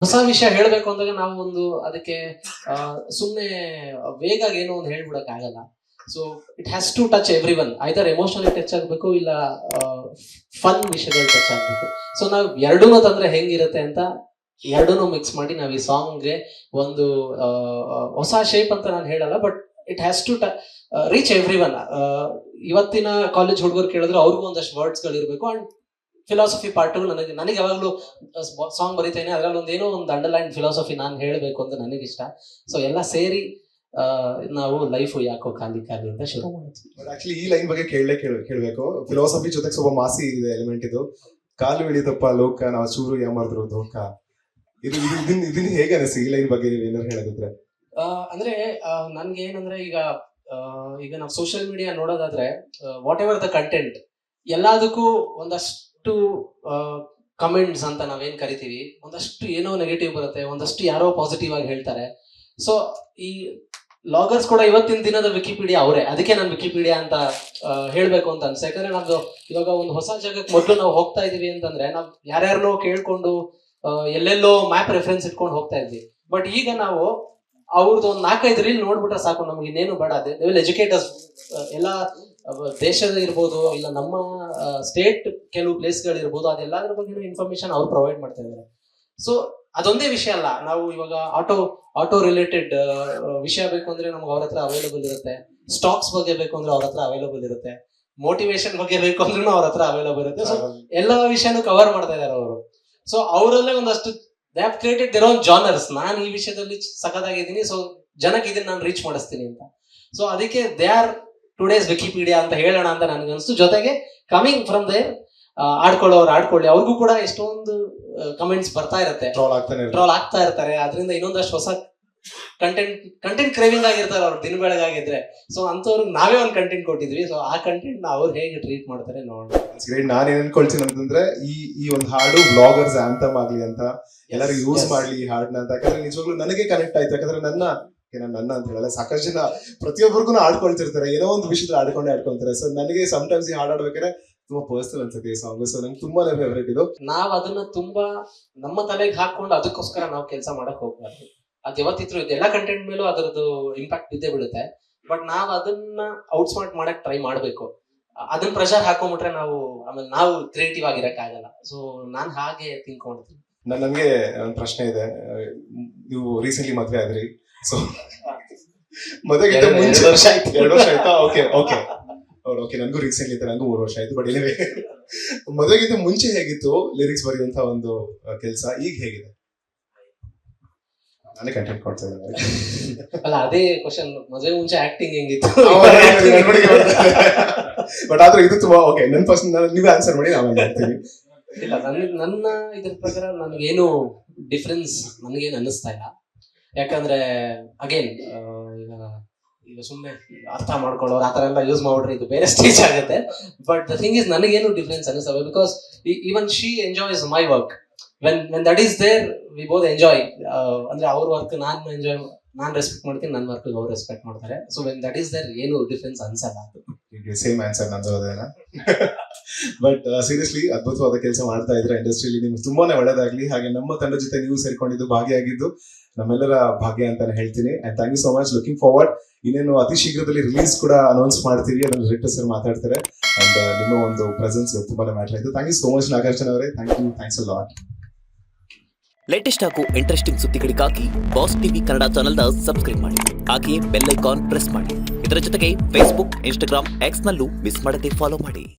ಹೊಸ ವಿಷಯ ಹೇಳ್ಬೇಕು ಅಂದಾಗ ನಾವು ಒಂದು ಅದಕ್ಕೆ ಸುಮ್ಮನೆ ವೇಗ ಏನೋ ಒಂದು ಹೇಳ್ಬಿಡಕ್ ಆಗಲ್ಲ. So it has to touch every one. Either emotionally touch ಆಗ್ಬೇಕು, ಇಲ್ಲ ಫನ್ ವಿಷಯಗಳು ಟಚ್ ಆಗ್ಬೇಕು. ಸೊ ನಾವು ಎರಡೂನು ತಂದ್ರೆ ಹೆಂಗಿರುತ್ತೆ ಅಂತ ಎರಡೂನು ಮಿಕ್ಸ್ ಮಾಡಿ ನಾವು ಈ ಸಾಂಗ್ಗೆ ಒಂದು ಹೊಸ ಶೇಪ್ ಅಂತ ನಾನು ಹೇಳಲ್ಲ, but it has to reach every one. ಇವತ್ತಿನ ಕಾಲೇಜ್ ಹುಡುಗರು ಕೇಳಿದ್ರೆ ಅವ್ರಿಗೂ ಒಂದಷ್ಟು ವರ್ಡ್ಸ್ ಗಳು ಇರಬೇಕು. ಅಂಡ್ ಫಿಲಾಸಫಿ ಪಾರ್ಟ್ಗಳು ನನಗೆ ಯಾವಾಗಲೂ ಸಾಂಗ್ ಬರೀತೇನೆ, ಅದ್ರಲ್ಲಿ ಒಂದೇನೋ ಒಂದು ಅಂಡರ್ಲೈನ್ ಫಿಲಾಸಫಿ ನಾನು ಹೇಳಬೇಕು ಅಂತ ನನಗಿಷ್ಟ. ಸೊ ಎಲ್ಲ ಸೇರಿ ನಾವು ಲೈಫ್ ಯಾಕೋ ಖಾಲಿ ಖಾಲಿ ಅಂತ ಶುರು ಮಾಡ್ತೀವಿ. ಆಕ್ಚುಲಿ ಈ ಲೈನ್ ಬಗ್ಗೆ ಕೇಳಬೇಕು. ಫಿಲಾಸಫಿ ಜೊತೆಗೆ ಸ್ವಲ್ಪ ಮಾಸಿ ಇದೆ ಎಲಿಮೆಂಟ್ ಇದು. ಕಾಲು ಇಳಿದಪ್ಪ ಲೋಕ ನಾವು ಚೂರು ಯಾಮಾರ್ದ್ರು ದೋಕ. ಇದನ್ನ ಹೇಗೆ ಅನಿಸಿ ಈ ಲೈನ್ ಬಗ್ಗೆ ಏನಾದ್ರು ಹೇಳೋದಿದ್ರೆ? ಅಂದ್ರೆ ನನ್ಗೆ ಏನಂದ್ರೆ ಈಗ ನಾವು ಸೋಷಿಯಲ್ ಮೀಡಿಯಾ ನೋಡೋದಾದ್ರೆ ವಾಟ್ ಎವರ್ ದ ಕಂಟೆಂಟ್ ಎಲ್ಲದಕ್ಕೂ ಒಂದಷ್ಟು ಕಮೆಂಟ್ಸ್ ಅಂತ ನಾವೇನ್ ಕರಿತೀವಿ, ಒಂದಷ್ಟು ಏನೋ ನೆಗೆಟಿವ್ ಬರುತ್ತೆ, ಒಂದಷ್ಟು ಯಾರೋ ಪಾಸಿಟಿವ್ ಆಗಿ ಹೇಳ್ತಾರೆ. ಸೊ ಈ ಲಾಗರ್ಸ್ ಕೂಡ ಇವತ್ತಿನ ದಿನದ ವಿಕಿಪೀಡಿಯಾ ಅವರೇ. ಅದಕ್ಕೆ ನಾನು ವಿಕಿಪೀಡಿಯಾ ಅಂತ ಹೇಳ್ಬೇಕು ಅಂತ ಅನ್ಸ. ಯಾಕಂದ್ರೆ ನಮ್ದು ಇವಾಗ ಒಂದು ಹೊಸ ಜಾಗಕ್ಕೆ ಮೊದಲು ನಾವು ಹೋಗ್ತಾ ಇದೀವಿ ಅಂತಂದ್ರೆ ನಾವು ಯಾರ್ಯಾರನೋ ಕೇಳ್ಕೊಂಡು ಎಲ್ಲೆಲ್ಲೋ ಮ್ಯಾಪ್ ರೆಫರೆನ್ಸ್ ಇಟ್ಕೊಂಡು ಹೋಗ್ತಾ ಇದ್ವಿ. ಬಟ್ ಈಗ ನಾವು ಅವ್ರದ್ದು ಒಂದು 4-5 ರೀಲ್ ನೋಡ್ಬಿಟ್ರೆ ಸಾಕು, ನಮ್ಗೆ ಇನ್ನೇನು ಬೇಡ. They will educate us. ಎಲ್ಲ ದೇಶದ ಇರ್ಬೋದು, ಇಲ್ಲ ನಮ್ಮ ಸ್ಟೇಟ್ ಕೆಲವು ಪ್ಲೇಸ್ಗಳಿರ್ಬೋದು, ಅದೆಲ್ಲದ್ರ ಬಗ್ಗೆ ಇನ್ಫಾರ್ಮೇಶನ್ ಅವ್ರು ಪ್ರೊವೈಡ್ ಮಾಡ್ತಾ ಇದ್ದಾರೆ. ಸೊ ಅದೊಂದೇ ವಿಷಯ ಅಲ್ಲ, ನಾವು ಇವಾಗ ಆಟೋ ರಿಲೇಟೆಡ್ ವಿಷಯ ಬೇಕು ಅಂದ್ರೆ ನಮ್ಗೆ ಅವ್ರ ಹತ್ರ ಅವೈಲೇಬಲ್ ಇರುತ್ತೆ. ಸ್ಟಾಕ್ಸ್ ಬಗ್ಗೆ ಬೇಕು ಅಂದ್ರೆ ಅವ್ರ ಹತ್ರ ಅವೈಲೇಬಲ್ ಇರುತ್ತೆ. ಮೋಟಿವೇಶನ್ ಬಗ್ಗೆ ಬೇಕು ಅಂದ್ರೂ ಅವ್ರ ಹತ್ರ ಅವೈಲೇಬಲ್ ಇರುತ್ತೆ. ಸೊ ಎಲ್ಲ ವಿಷಯನೂ ಕವರ್ ಮಾಡ್ತಾ ಇದಾರೆ ಅವರು. ಸೊ ಅವರಲ್ಲೇ ಒಂದಷ್ಟು they have created their own genres. ನಾನು ಈ ವಿಷಯದಲ್ಲಿ ಸಖತ್ತಾಗಿದ್ದೀನಿ, ಸೊ ಜನಕ್ಕೆ ಇದನ್ನ ನಾನು ರೀಚ್ ಮಾಡಿಸ್ತೀನಿ ಅಂತ. ಸೊ ಅದಕ್ಕೆ ದೇ ಆರ್ ಟುಡೇಸ್ ವಿಕಿಪೀಡಿಯಾ ಅಂತ ಹೇಳೋಣ ಅಂತ ನನಗನ್ನಿಸ್ತು. ಜೊತೆಗೆ ಕಮಿಂಗ್ ಫ್ರಮ್ ದೇರ್ ಆಡ್ಕೊಳ್ಳೋರು ಆಡ್ಕೊಳ್ಳಿ, ಅವ್ರಿಗೂ ಕೂಡ ಎಷ್ಟೊಂದು ಕಮೆಂಟ್ಸ್ ಬರ್ತಾ ಇರುತ್ತೆ, ಟ್ರೋಲ್ ಆಗ್ತಾ ಇರ್ತಾರೆ. ಅದರಿಂದ ಇನ್ನೊಂದಷ್ಟು ಹೊಸ ಕಂಟೆಂಟ್ ಕ್ರೇವಿಂಗ್ ಆಗಿರ್ತಾರೆ ಅವ್ರು ದಿನ ಬೆಳಗಾಗಿದ್ರೆ. ಸೊ ಅಂತವ್ರಿಗೆ ನಾವೇ ಒಂದು ಕಂಟೆಂಟ್ ಕೊಟ್ಟಿದ್ವಿ. ಸೊ ಆ ಕಂಟೆಂಟ್ ನ ಅವ್ರು ಹೇಗೆ ಟ್ರೀಟ್ ಮಾಡ್ತಾರೆ ನೋಡೋಣ. ನಾನು ಏನ್ ಅನ್ಕೊಳ್ತೀನಿ ಅಂತಂದ್ರೆ ಈ ಒಂದು ಹಾಡು ಬ್ಲಾಗರ್ಸ್ ಆಂಥಮ್ ಆಗ್ಲಿ ಅಂತ ಎಲ್ಲರೂ ಯೂಸ್ ಮಾಡ್ಲಿ ಈ ಹಾಡನ್ನ ಅಂತ. ಯಾಕಂದ್ರೆ ನಿಜವಾಗ್ಲೂ ನನಗೆ ಕನೆಕ್ಟ್ ಆಯ್ತು. ಯಾಕಂದ್ರೆ ನನ್ನ ಅಂತ ಹೇಳಲ್ಲ, ಸಾಕಷ್ಟು ಜನ ಪ್ರತಿಯೊಬ್ಬರಿಗೂ ಆಡ್ಕೊಳ್ತಿರ್ತಾರೆ, ಏನೋ ಒಂದು ವಿಷಯದಲ್ಲಿ ಆಡ್ಕೊಂತಾರೆ. ಸೊ ನನಗೆ ಸಮ್ಟೈಮ್ಸ್ ಈ ಹಾಡು ಆಡ್ಬೇಕಾದ್ರೆ ತುಂಬಾ ಪರ್ಸನಲ್ ಅನ್ಸುತ್ತೆ ಈ ಸಾಂಗ್. ಸೊ ನಂಗೆ ತುಂಬಾನೇ ಫೇವರೇಟ್ ಇದು. ನಾವ್ ಅದನ್ನ ತುಂಬಾ ನಮ್ಮ ತಲೆಗೆ ಹಾಕೊಂಡು ಅದಕ್ಕೋಸ್ಕರ ನಾವು ಕೆಲಸ ಮಾಡಕ್ ಹೋಗ್ಬಾರ್ದು. ಅದ್ ಯಾವತ್ತಿದ್ರು ಇದೆಲ್ಲ ಕಂಟೆಂಟ್ ಮೇಲೂ ಅದರದ್ದು ಇಂಪ್ಯಾಕ್ಟ್ ಬಿದ್ದೇ ಬೀಳುತ್ತೆ. ಬಟ್ ನಾವ್ ಅದನ್ನ ಔಟ್ಸ್ಮಾರ್ಟ್ ಮಾಡಕ್ ಟ್ರೈ ಮಾಡ್ಬೇಕು. ಅದನ್ನ ಪ್ರೆಷರ್ ಹಾಕೊಂಡ್ಬಿಟ್ರೆ ಆಮೇಲೆ ನಾವು ಕ್ರಿಯೇಟಿವ್ ಆಗಿರಕ್ ಆಗಲ್ಲ. ಸೊ ನಾನ್ ಹಾಗೆ ತಿಳ್ಕೊಂಡ್ತೀನಿ. ನನ್ಗೆ ಒಂದು ಪ್ರಶ್ನೆ ಇದೆ. ನೀವು ರೀಸೆಂಟ್ಲಿ ಮದ್ವೆ ಆದ್ರಿ. ಸೊ ಮದುವೆಗಿಂತ ಮುಂಚೆ 2 ವರ್ಷ ಆಯ್ತಾ? ಓಕೆ ನನ್ಗೂ ರೀಸೆಂಟ್ಲಿ ಇತ್ತು, ನಂಗೂ 3 ವರ್ಷ ಆಯ್ತು. ಬಟ್ ಎನಿವೇ, ಮದುವೆಗಿಂತ ಮುಂಚೆ ಹೇಗಿತ್ತು ಲಿರಿಕ್ಸ್ ಬರೆಯುವಂತ ಒಂದು ಕೆಲಸ, ಈಗ ಹೇಗಿದೆ? ನಾನೇ ಕಂಟೆಂಟ್ ಕೊಡ್ತಾ ಇದ್ದೀನಿ. ಅಲ್ಲ, ಅದೇ ಕ್ವಶನ್, ಮದುವೆ ಮುಂಚೆ ಆಕ್ಟಿಂಗ್ ಹೆಂಗಿತ್ತು? ಬಟ್ ಆದ್ರೆ ಇದು ತುಂಬಾ ಓಕೆ. ನನ್ ಫಸ್ಟ್ ನೀವೇ ಆನ್ಸರ್ ಮಾಡಿ, ನಾವೇನ್ ಮಾಡ್ತೀವಿ. ಇಲ್ಲ, ನನ್ನ ಇದ್ರ ಪ್ರಕಾರ ನನಗೇನು ಡಿಫ್ರೆನ್ಸ್ ನನಗೇನು ಅನ್ನಿಸ್ತಾ ಇಲ್ಲ. ಯಾಕಂದ್ರೆ ಅಗೇನ್ ಈಗ ಸುಮ್ಮನೆ ಅರ್ಥ ಮಾಡ್ಕೊಳ್ಳೋರು ಆತರ ಎಲ್ಲ ಯೂಸ್ ಮಾಡ್ಬಿಟ್ರೆ ಇದು ಬೇರೆ ಸ್ಟೇಜ್ ಆಗುತ್ತೆ. ಬಟ್ ದ ಥಿಂಗ್ ಇಸ್, ನನಗೇನು ಡಿಫ್ರೆನ್ಸ್ ಅನ್ನಿಸ್ತವೆ. Because even she enjoys my work. When that is there we both enjoy. ಅಂದ್ರೆ ಅವ್ರ ವರ್ಕ್ ನಾನು ರೆಸ್ಪೆಕ್ಟ್ ಮಾಡ್ತೀನಿ, ನನ್ನ ವರ್ಕ್ ಅವ್ರು ರೆಸ್ಪೆಕ್ಟ್ ಮಾಡ್ತಾರೆ. So when that is there ಏನು ಡಿಫ್ರೆನ್ಸ್ ಅನ್ಸಲ್ಲ. ಸೇಮ್ ಆನ್ಸರ್ ನಂದು ಅದೇನಾ. ಬಟ್ ಸೀರಿಯಸ್ಲಿ ಅದ್ಭುತವಾದ ಕೆಲಸ ಮಾಡ್ತಾ ಇದ್ರೆ ಇಂಡಸ್ಟ್ರಿಯಲ್ಲಿ. ನಿಮ್ಗೆ ತುಂಬಾನೇ ಒಳ್ಳೇದಾಗ್ಲಿ. ಹಾಗೆ ನಮ್ಮ ತಂಡ ಜೊತೆ ನೀವು ಸೇರ್ಕೊಂಡಿದ್ದು, ಭಾಗಿಯಾಗಿದ್ದು ನಮ್ಮೆಲ್ಲರ ಭಾಗ್ಯ ಅಂತಾನೆ ಹೇಳ್ತೀನಿ. And thank you so much. Looking forward. ಇನ್ನೇನು ಅತಿ ಶೀಘ್ರದಲ್ಲಿ ರಿಲೀಸ್ ಕೂಡ ಅನೌನ್ಸ್ ಮಾಡ್ತೀವಿ. ಅದನ್ನ ಡೈರೆಕ್ಟರ್ ಸರ್ ಮಾತಾಡ್ತಾರೆ. ಅಂಡ್ ನಿಮ್ಮ ಒಂದು ಪ್ರೆಸೆನ್ಸ್ ತುಂಬಾನೇ ಮ್ಯಾಟರ್ ಆಯ್ತು. Thank you so much Nagarjuna ಅವರೇ. Thanks a lot. ಲೇಟೆಸ್ಟ್ ಹಾಗೂ ಇಂಟ್ರೆಸ್ಟಿಂಗ್ ಸುದ್ದಿಗಳಿಗಾಗಿ ಬಾಸ್ ಟಿವಿ ಕನ್ನಡ ಚಾನೆಲ್ನ ಸಬ್ಸ್ಕ್ರೈಬ್ ಮಾಡಿ. ಹಾಗೆಯೇ ಬೆಲ್ ಐಕಾನ್ ಪ್ರೆಸ್ ಮಾಡಿ. ಇದರ ಜೊತೆಗೆ ಫೇಸ್ಬುಕ್, ಇನ್ಸ್ಟಾಗ್ರಾಮ್, ಎಕ್ಸ್ ನಲ್ಲೂ ಮಿಸ್ ಮಾಡದೆ ಫಾಲೋ ಮಾಡಿ.